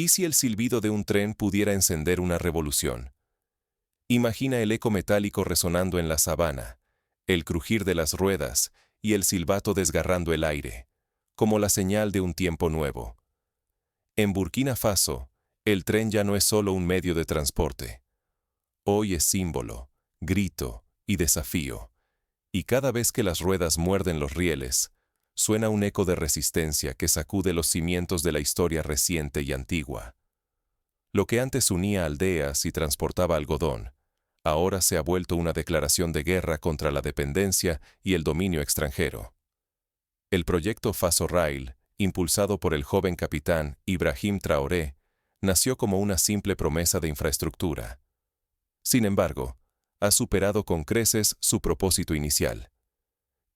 ¿Y si el silbido de un tren pudiera encender una revolución? Imagina el eco metálico resonando en la sabana, el crujir de las ruedas y el silbato desgarrando el aire, como la señal de un tiempo nuevo. En Burkina Faso, el tren ya no es solo un medio de transporte. Hoy es símbolo, grito y desafío. Y cada vez que las ruedas muerden los rieles, suena un eco de resistencia que sacude los cimientos de la historia reciente y antigua. Lo que antes unía aldeas y transportaba algodón, ahora se ha vuelto una declaración de guerra contra la dependencia y el dominio extranjero. El proyecto Faso Rail, impulsado por el joven capitán Ibrahim Traoré, nació como una simple promesa de infraestructura. Sin embargo, ha superado con creces su propósito inicial.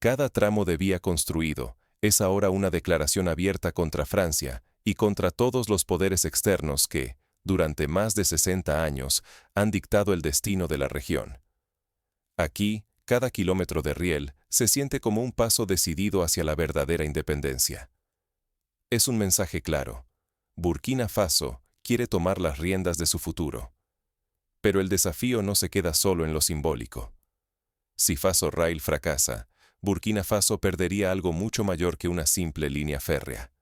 Cada tramo de vía construido es ahora una declaración abierta contra Francia y contra todos los poderes externos que, durante más de 60 años, han dictado el destino de la región. Aquí, cada kilómetro de riel se siente como un paso decidido hacia la verdadera independencia. Es un mensaje claro. Burkina Faso quiere tomar las riendas de su futuro. Pero el desafío no se queda solo en lo simbólico. Si Faso Rail fracasa, Burkina Faso perdería algo mucho mayor que una simple línea férrea.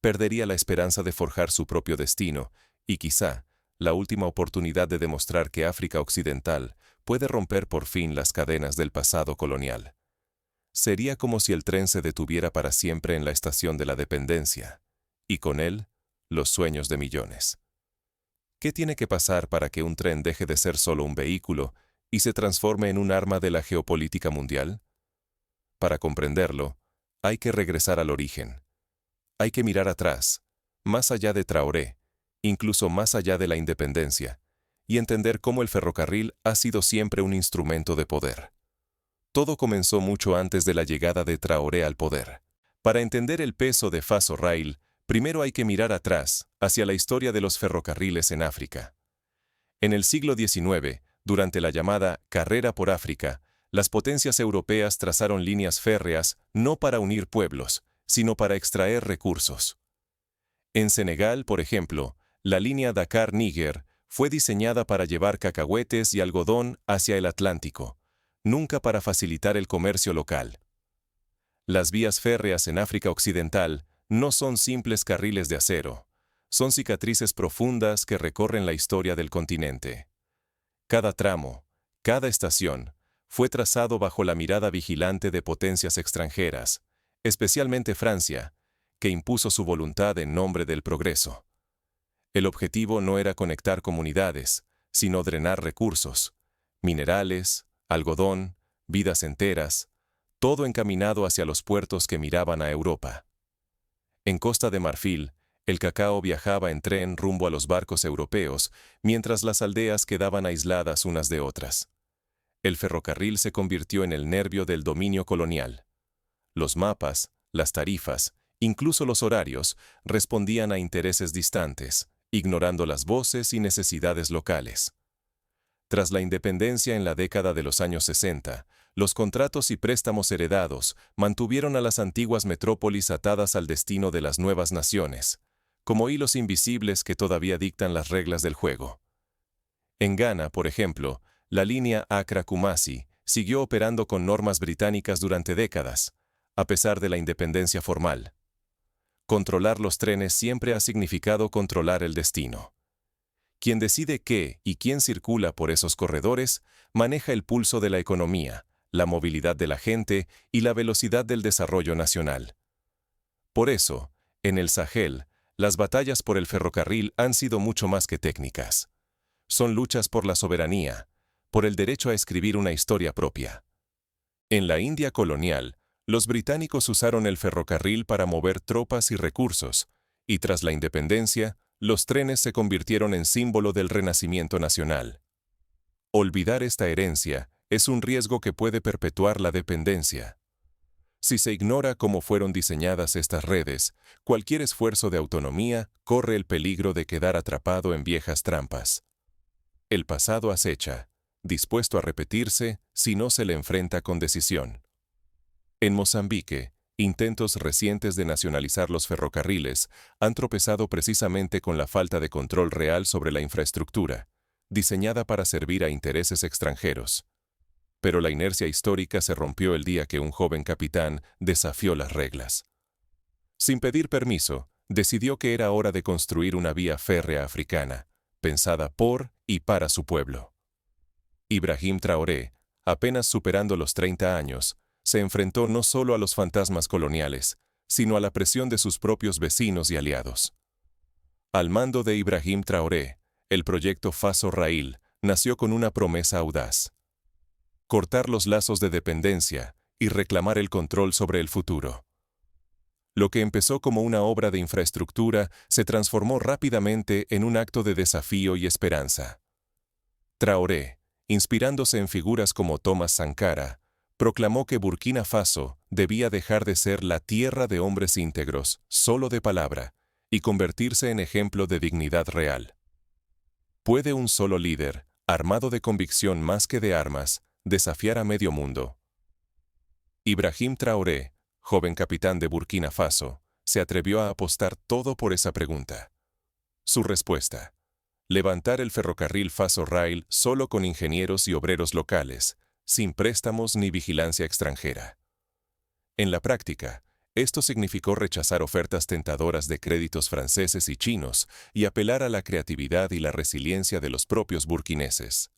Perdería la esperanza de forjar su propio destino y quizá la última oportunidad de demostrar que África Occidental puede romper por fin las cadenas del pasado colonial. Sería como si el tren se detuviera para siempre en la estación de la dependencia, y con él, los sueños de millones. ¿Qué tiene que pasar para que un tren deje de ser solo un vehículo y se transforme en un arma de la geopolítica mundial? Para comprenderlo, hay que regresar al origen. Hay que mirar atrás, más allá de Traoré, incluso más allá de la independencia, y entender cómo el ferrocarril ha sido siempre un instrumento de poder. Todo comenzó mucho antes de la llegada de Traoré al poder. Para entender el peso de Faso Rail, primero hay que mirar atrás, hacia la historia de los ferrocarriles en África. En el siglo XIX, durante la llamada Carrera por África, las potencias europeas trazaron líneas férreas no para unir pueblos, sino para extraer recursos. En Senegal, por ejemplo, la línea Dakar-Níger fue diseñada para llevar cacahuetes y algodón hacia el Atlántico, nunca para facilitar el comercio local. Las vías férreas en África Occidental no son simples carriles de acero, son cicatrices profundas que recorren la historia del continente. Cada tramo, cada estación, fue trazado bajo la mirada vigilante de potencias extranjeras, especialmente Francia, que impuso su voluntad en nombre del progreso. El objetivo no era conectar comunidades, sino drenar recursos, minerales, algodón, vidas enteras, todo encaminado hacia los puertos que miraban a Europa. En Costa de Marfil, el cacao viajaba en tren rumbo a los barcos europeos, mientras las aldeas quedaban aisladas unas de otras. El ferrocarril se convirtió en el nervio del dominio colonial. Los mapas, las tarifas, incluso los horarios, respondían a intereses distantes, ignorando las voces y necesidades locales. Tras la independencia en la década de los años 60, los contratos y préstamos heredados mantuvieron a las antiguas metrópolis atadas al destino de las nuevas naciones, como hilos invisibles que todavía dictan las reglas del juego. En Ghana, por ejemplo, la línea Accra-Kumasi siguió operando con normas británicas durante décadas, a pesar de la independencia formal. Controlar los trenes siempre ha significado controlar el destino. Quien decide qué y quién circula por esos corredores maneja el pulso de la economía, la movilidad de la gente y la velocidad del desarrollo nacional. Por eso, en el Sahel, las batallas por el ferrocarril han sido mucho más que técnicas. Son luchas por la soberanía, por el derecho a escribir una historia propia. En la India colonial, los británicos usaron el ferrocarril para mover tropas y recursos, y tras la independencia, los trenes se convirtieron en símbolo del renacimiento nacional. Olvidar esta herencia es un riesgo que puede perpetuar la dependencia. Si se ignora cómo fueron diseñadas estas redes, cualquier esfuerzo de autonomía corre el peligro de quedar atrapado en viejas trampas. El pasado acecha, dispuesto a repetirse si no se le enfrenta con decisión. En Mozambique, Intentos recientes de nacionalizar los ferrocarriles han tropezado precisamente con la falta de control real sobre la infraestructura, diseñada para servir a intereses extranjeros. Pero la inercia histórica se rompió el día que un joven capitán desafió las reglas. Sin pedir permiso, decidió que era hora de construir una vía férrea africana, pensada por y para su pueblo. Ibrahim Traoré, apenas superando los 30 años, se enfrentó no solo a los fantasmas coloniales, sino a la presión de sus propios vecinos y aliados. Al mando de Ibrahim Traoré, el proyecto Faso Rail nació con una promesa audaz: cortar los lazos de dependencia y reclamar el control sobre el futuro. Lo que empezó como una obra de infraestructura se transformó rápidamente en un acto de desafío y esperanza. Traoré, inspirándose en figuras como Thomas Sankara, proclamó que Burkina Faso debía dejar de ser la tierra de hombres íntegros, solo de palabra, y convertirse en ejemplo de dignidad real. ¿Puede un solo líder, armado de convicción más que de armas, desafiar a medio mundo? Ibrahim Traoré, joven capitán de Burkina Faso, se atrevió a apostar todo por esa pregunta. Su respuesta: levantar el ferrocarril Faso Rail solo con ingenieros y obreros locales, sin préstamos ni vigilancia extranjera. En la práctica, esto significó rechazar ofertas tentadoras de créditos franceses y chinos y apelar a la creatividad y la resiliencia de los propios burkineses.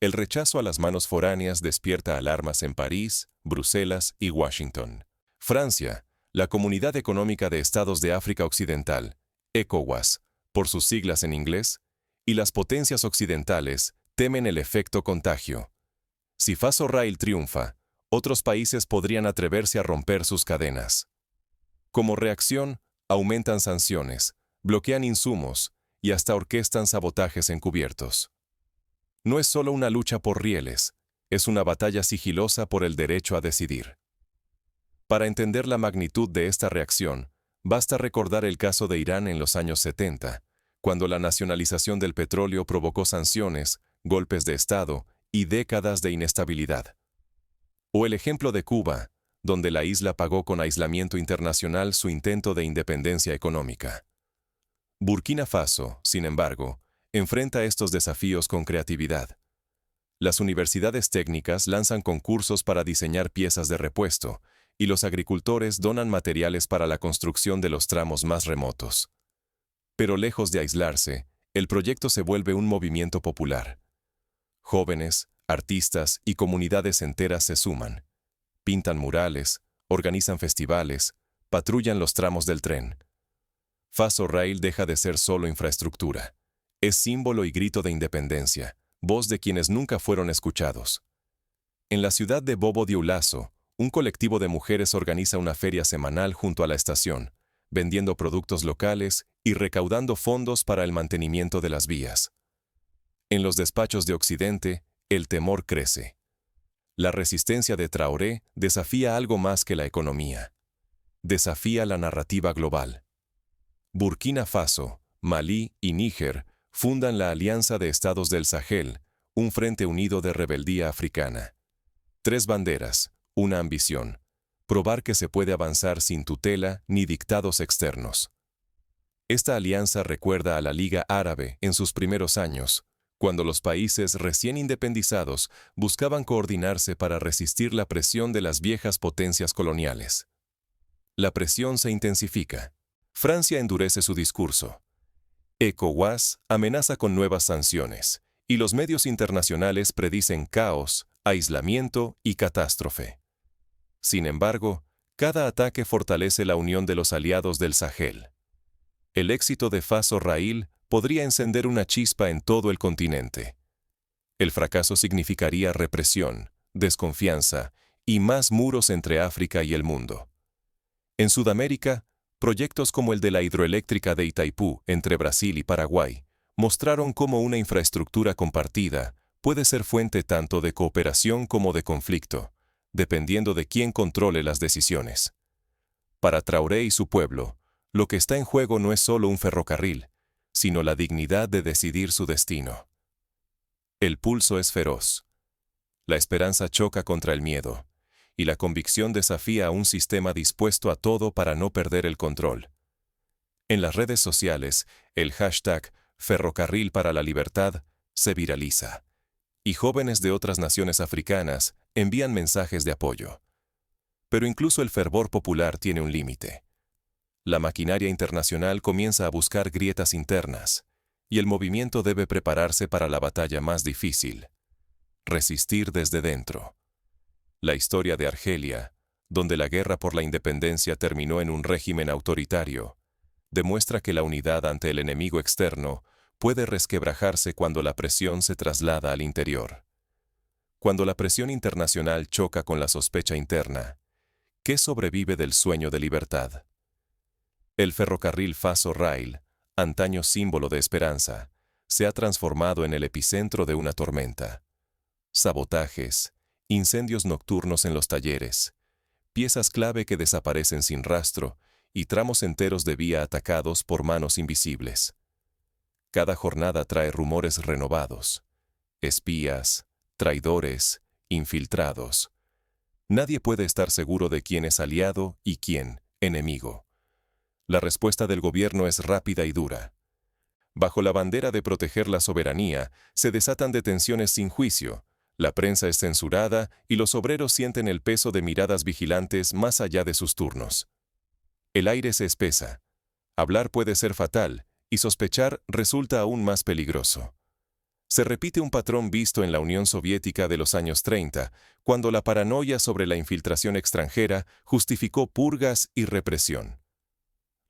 El rechazo a las manos foráneas despierta alarmas en París, Bruselas y Washington. Francia, la Comunidad Económica de Estados de África Occidental, ECOWAS, por sus siglas en inglés, y las potencias occidentales temen el efecto contagio. Si Faso Rail triunfa, otros países podrían atreverse a romper sus cadenas. Como reacción, aumentan sanciones, bloquean insumos y hasta orquestan sabotajes encubiertos. No es solo una lucha por rieles, es una batalla sigilosa por el derecho a decidir. Para entender la magnitud de esta reacción, basta recordar el caso de Irán en los años 70, cuando la nacionalización del petróleo provocó sanciones, golpes de Estado y décadas de inestabilidad. O el ejemplo de Cuba, donde la isla pagó con aislamiento internacional su intento de independencia económica. Burkina Faso, sin embargo, enfrenta estos desafíos con creatividad. Las universidades técnicas lanzan concursos para diseñar piezas de repuesto, y los agricultores donan materiales para la construcción de los tramos más remotos. Pero lejos de aislarse, el proyecto se vuelve un movimiento popular. Jóvenes, artistas y comunidades enteras se suman. Pintan murales, organizan festivales, patrullan los tramos del tren. Faso Rail deja de ser solo infraestructura. Es símbolo y grito de independencia, voz de quienes nunca fueron escuchados. En la ciudad de Bobo Dioulasso, un colectivo de mujeres organiza una feria semanal junto a la estación, vendiendo productos locales y recaudando fondos para el mantenimiento de las vías. En los despachos de Occidente, el temor crece. La resistencia de Traoré desafía algo más que la economía. Desafía la narrativa global. Burkina Faso, Malí y Níger fundan la Alianza de Estados del Sahel, un frente unido de rebeldía africana. 3 banderas, una ambición: probar que se puede avanzar sin tutela ni dictados externos. Esta alianza recuerda a la Liga Árabe en sus primeros años, cuando los países recién independizados buscaban coordinarse para resistir la presión de las viejas potencias coloniales. La presión se intensifica. Francia endurece su discurso. ECOWAS amenaza con nuevas sanciones, y los medios internacionales predicen caos, aislamiento y catástrofe. Sin embargo, cada ataque fortalece la unión de los aliados del Sahel. El éxito de Faso Rail podría encender una chispa en todo el continente. El fracaso significaría represión, desconfianza y más muros entre África y el mundo. En Sudamérica, proyectos como el de la hidroeléctrica de Itaipú, entre Brasil y Paraguay, mostraron cómo una infraestructura compartida puede ser fuente tanto de cooperación como de conflicto, dependiendo de quién controle las decisiones. Para Traoré y su pueblo, lo que está en juego no es solo un ferrocarril, sino la dignidad de decidir su destino. El pulso es feroz. La esperanza choca contra el miedo, y la convicción desafía a un sistema dispuesto a todo para no perder el control. En las redes sociales, el hashtag Ferrocarril para la Libertad se viraliza, y jóvenes de otras naciones africanas envían mensajes de apoyo. Pero incluso el fervor popular tiene un límite. La maquinaria internacional comienza a buscar grietas internas, y el movimiento debe prepararse para la batalla más difícil: resistir desde dentro. La historia de Argelia, donde la guerra por la independencia terminó en un régimen autoritario, demuestra que la unidad ante el enemigo externo puede resquebrajarse cuando la presión se traslada al interior. Cuando la presión internacional choca con la sospecha interna, ¿qué sobrevive del sueño de libertad? El ferrocarril Faso Rail, antaño símbolo de esperanza, se ha transformado en el epicentro de una tormenta. Sabotajes, incendios nocturnos en los talleres, piezas clave que desaparecen sin rastro y tramos enteros de vía atacados por manos invisibles. Cada jornada trae rumores renovados: espías, traidores, infiltrados. Nadie puede estar seguro de quién es aliado y quién enemigo. La respuesta del gobierno es rápida y dura. Bajo la bandera de proteger la soberanía, se desatan detenciones sin juicio, la prensa es censurada y los obreros sienten el peso de miradas vigilantes más allá de sus turnos. El aire se espesa. Hablar puede ser fatal, y sospechar resulta aún más peligroso. Se repite un patrón visto en la Unión Soviética de los años 30, cuando la paranoia sobre la infiltración extranjera justificó purgas y represión.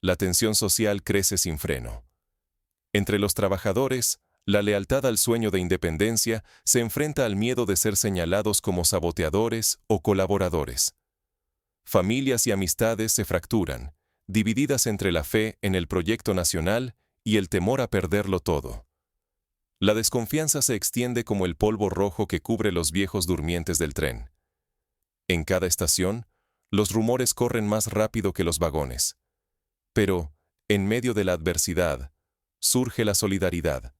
La tensión social crece sin freno. Entre los trabajadores, la lealtad al sueño de independencia se enfrenta al miedo de ser señalados como saboteadores o colaboradores. Familias y amistades se fracturan, divididas entre la fe en el proyecto nacional y el temor a perderlo todo. La desconfianza se extiende como el polvo rojo que cubre los viejos durmientes del tren. En cada estación, los rumores corren más rápido que los vagones. Pero, en medio de la adversidad, surge la solidaridad.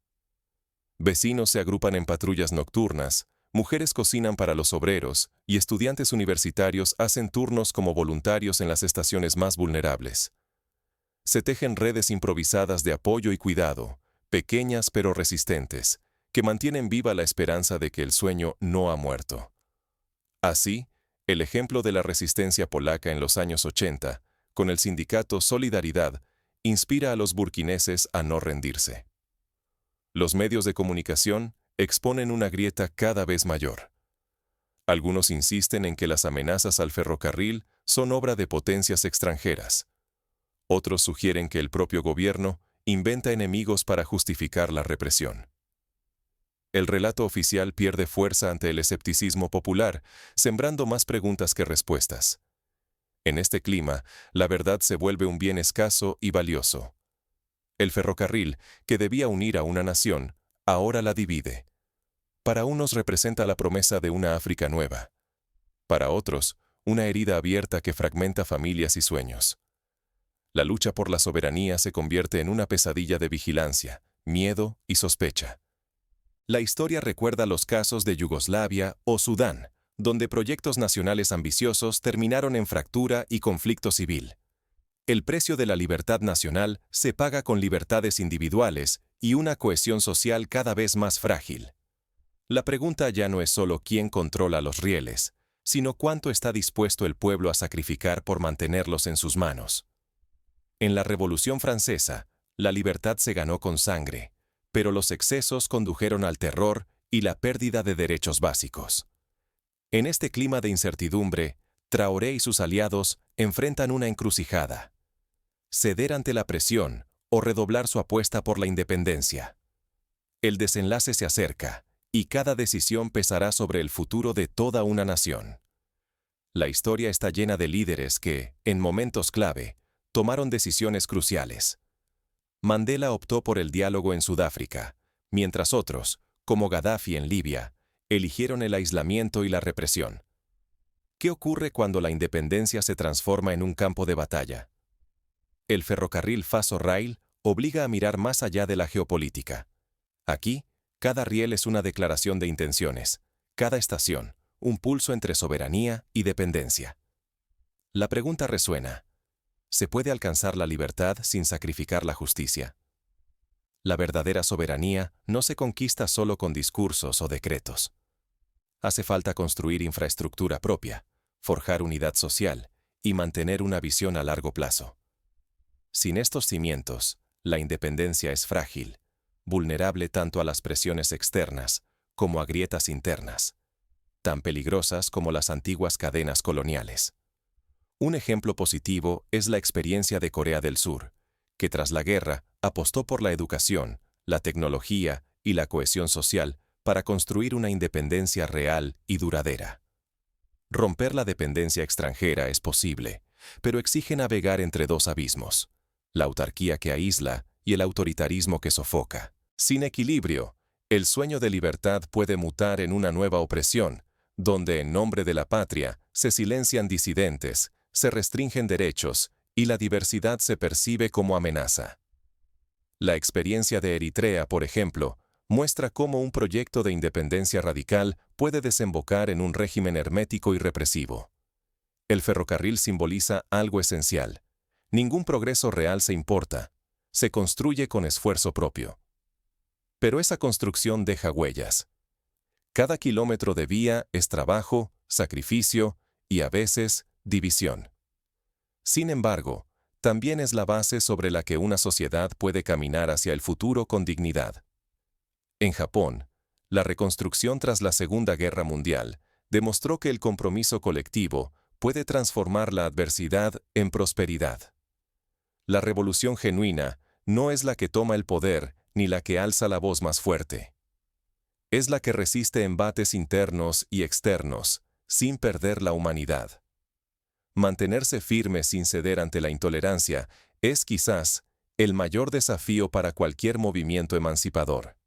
Vecinos se agrupan en patrullas nocturnas, mujeres cocinan para los obreros y estudiantes universitarios hacen turnos como voluntarios en las estaciones más vulnerables. Se tejen redes improvisadas de apoyo y cuidado, pequeñas pero resistentes, que mantienen viva la esperanza de que el sueño no ha muerto. Así, el ejemplo de la resistencia polaca en los años 80, con el sindicato Solidaridad, inspira a los burkineses a no rendirse. Los medios de comunicación exponen una grieta cada vez mayor. Algunos insisten en que las amenazas al ferrocarril son obra de potencias extranjeras. Otros sugieren que el propio gobierno inventa enemigos para justificar la represión. El relato oficial pierde fuerza ante el escepticismo popular, sembrando más preguntas que respuestas. En este clima, la verdad se vuelve un bien escaso y valioso. El ferrocarril, que debía unir a una nación, ahora la divide. Para unos representa la promesa de una África nueva. Para otros, una herida abierta que fragmenta familias y sueños. La lucha por la soberanía se convierte en una pesadilla de vigilancia, miedo y sospecha. La historia recuerda los casos de Yugoslavia o Sudán, donde proyectos nacionales ambiciosos terminaron en fractura y conflicto civil. El precio de la libertad nacional se paga con libertades individuales y una cohesión social cada vez más frágil. La pregunta ya no es solo quién controla los rieles, sino cuánto está dispuesto el pueblo a sacrificar por mantenerlos en sus manos. En la Revolución Francesa, la libertad se ganó con sangre, pero los excesos condujeron al terror y la pérdida de derechos básicos. En este clima de incertidumbre, Traoré y sus aliados enfrentan una encrucijada: ceder ante la presión o redoblar su apuesta por la independencia. El desenlace se acerca, y cada decisión pesará sobre el futuro de toda una nación. La historia está llena de líderes que, en momentos clave, tomaron decisiones cruciales. Mandela optó por el diálogo en Sudáfrica, mientras otros, como Gaddafi en Libia, eligieron el aislamiento y la represión. ¿Qué ocurre cuando la independencia se transforma en un campo de batalla? El ferrocarril Faso Rail obliga a mirar más allá de la geopolítica. Aquí, cada riel es una declaración de intenciones, cada estación, un pulso entre soberanía y dependencia. La pregunta resuena: ¿se puede alcanzar la libertad sin sacrificar la justicia? La verdadera soberanía no se conquista solo con discursos o decretos. Hace falta construir infraestructura propia, forjar unidad social y mantener una visión a largo plazo. Sin estos cimientos, la independencia es frágil, vulnerable tanto a las presiones externas como a grietas internas, tan peligrosas como las antiguas cadenas coloniales. Un ejemplo positivo es la experiencia de Corea del Sur, que tras la guerra apostó por la educación, la tecnología y la cohesión social para construir una independencia real y duradera. Romper la dependencia extranjera es posible, pero exige navegar entre dos abismos: la autarquía que aísla y el autoritarismo que sofoca. Sin equilibrio, el sueño de libertad puede mutar en una nueva opresión, donde en nombre de la patria se silencian disidentes, se restringen derechos y la diversidad se percibe como amenaza. La experiencia de Eritrea, por ejemplo, muestra cómo un proyecto de independencia radical puede desembocar en un régimen hermético y represivo. El ferrocarril simboliza algo esencial. Ningún progreso real se importa, se construye con esfuerzo propio. Pero esa construcción deja huellas. Cada kilómetro de vía es trabajo, sacrificio y, a veces, división. Sin embargo, también es la base sobre la que una sociedad puede caminar hacia el futuro con dignidad. En Japón, la reconstrucción tras la Segunda Guerra Mundial demostró que el compromiso colectivo puede transformar la adversidad en prosperidad. La revolución genuina no es la que toma el poder ni la que alza la voz más fuerte. Es la que resiste embates internos y externos, sin perder la humanidad. Mantenerse firme sin ceder ante la intolerancia es quizás el mayor desafío para cualquier movimiento emancipador.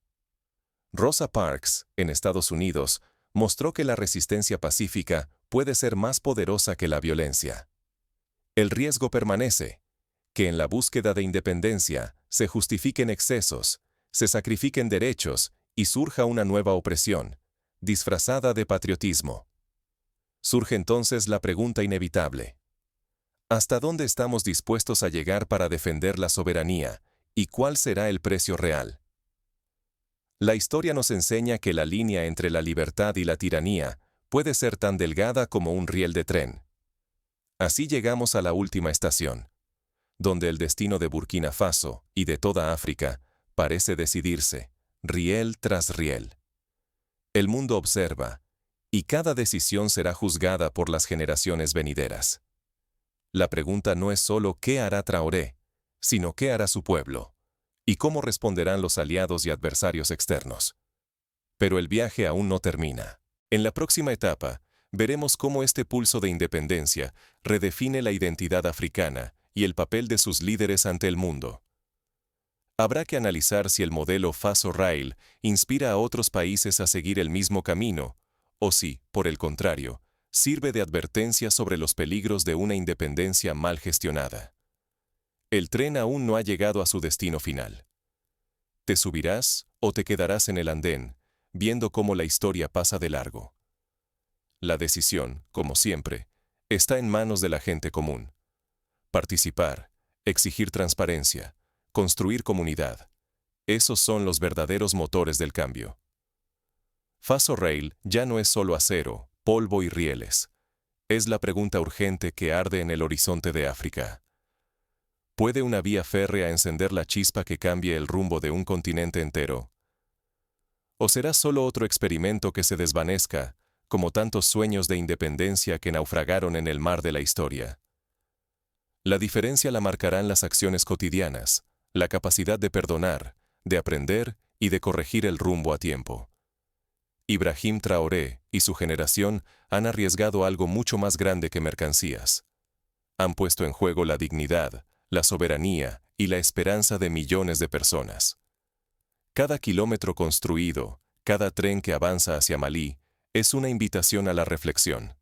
Rosa Parks, en Estados Unidos, mostró que la resistencia pacífica puede ser más poderosa que la violencia. El riesgo permanece: que en la búsqueda de independencia se justifiquen excesos, se sacrifiquen derechos y surja una nueva opresión, disfrazada de patriotismo. Surge entonces la pregunta inevitable: ¿hasta dónde estamos dispuestos a llegar para defender la soberanía, y cuál será el precio real? La historia nos enseña que la línea entre la libertad y la tiranía puede ser tan delgada como un riel de tren. Así llegamos a la última estación, donde el destino de Burkina Faso y de toda África parece decidirse, riel tras riel. El mundo observa, y cada decisión será juzgada por las generaciones venideras. La pregunta no es solo ¿qué hará Traoré?, sino ¿qué hará su pueblo? ¿Y cómo responderán los aliados y adversarios externos? Pero el viaje aún no termina. En la próxima etapa, veremos cómo este pulso de independencia redefine la identidad africana y el papel de sus líderes ante el mundo. Habrá que analizar si el modelo Faso Rail inspira a otros países a seguir el mismo camino, o si, por el contrario, sirve de advertencia sobre los peligros de una independencia mal gestionada. El tren aún no ha llegado a su destino final. ¿Te subirás o te quedarás en el andén, viendo cómo la historia pasa de largo? La decisión, como siempre, está en manos de la gente común. Participar, exigir transparencia, construir comunidad. Esos son los verdaderos motores del cambio. Faso Rail ya no es solo acero, polvo y rieles. Es la pregunta urgente que arde en el horizonte de África. ¿Puede una vía férrea encender la chispa que cambie el rumbo de un continente entero? ¿O será solo otro experimento que se desvanezca, como tantos sueños de independencia que naufragaron en el mar de la historia? La diferencia la marcarán las acciones cotidianas, la capacidad de perdonar, de aprender y de corregir el rumbo a tiempo. Ibrahim Traoré y su generación han arriesgado algo mucho más grande que mercancías. Han puesto en juego la dignidad, la soberanía y la esperanza de millones de personas. Cada kilómetro construido, cada tren que avanza hacia Malí, es una invitación a la reflexión.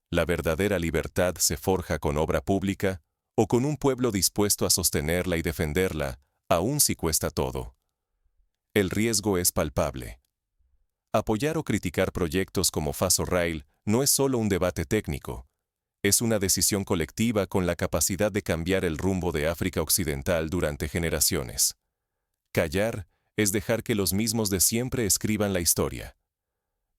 ¿La verdadera libertad se forja con obra pública o con un pueblo dispuesto a sostenerla y defenderla, aun si cuesta todo? El riesgo es palpable. Apoyar o criticar proyectos como FASO-Rail no es solo un debate técnico, es una decisión colectiva con la capacidad de cambiar el rumbo de África Occidental durante generaciones. Callar es dejar que los mismos de siempre escriban la historia.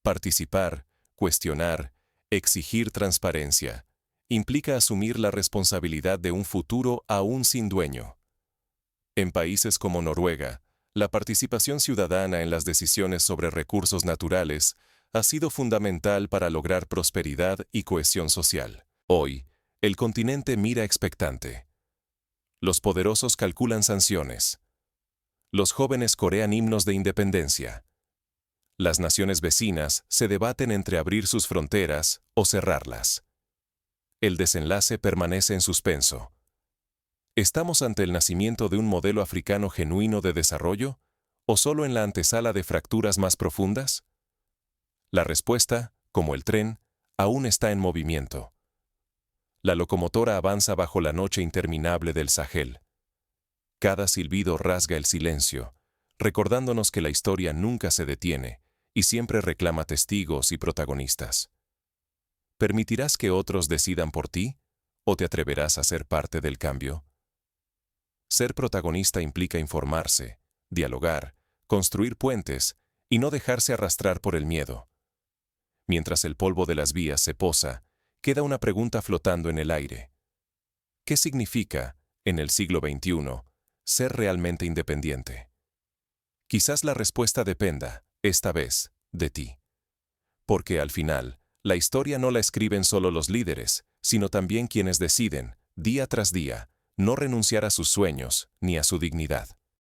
Participar, cuestionar, exigir transparencia, implica asumir la responsabilidad de un futuro aún sin dueño. En países como Noruega, la participación ciudadana en las decisiones sobre recursos naturales ha sido fundamental para lograr prosperidad y cohesión social. Hoy, el continente mira expectante. Los poderosos calculan sanciones. Los jóvenes corean himnos de independencia. Las naciones vecinas se debaten entre abrir sus fronteras o cerrarlas. El desenlace permanece en suspenso. ¿Estamos ante el nacimiento de un modelo africano genuino de desarrollo o solo en la antesala de fracturas más profundas? La respuesta, como el tren, aún está en movimiento. La locomotora avanza bajo la noche interminable del Sahel. Cada silbido rasga el silencio, recordándonos que la historia nunca se detiene y siempre reclama testigos y protagonistas. ¿Permitirás que otros decidan por ti o te atreverás a ser parte del cambio? Ser protagonista implica informarse, dialogar, construir puentes y no dejarse arrastrar por el miedo. Mientras el polvo de las vías se posa, queda una pregunta flotando en el aire. ¿Qué significa, en el siglo XXI, ser realmente independiente? Quizás la respuesta dependa, esta vez, de ti. Porque al final, la historia no la escriben solo los líderes, sino también quienes deciden, día tras día, no renunciar a sus sueños ni a su dignidad.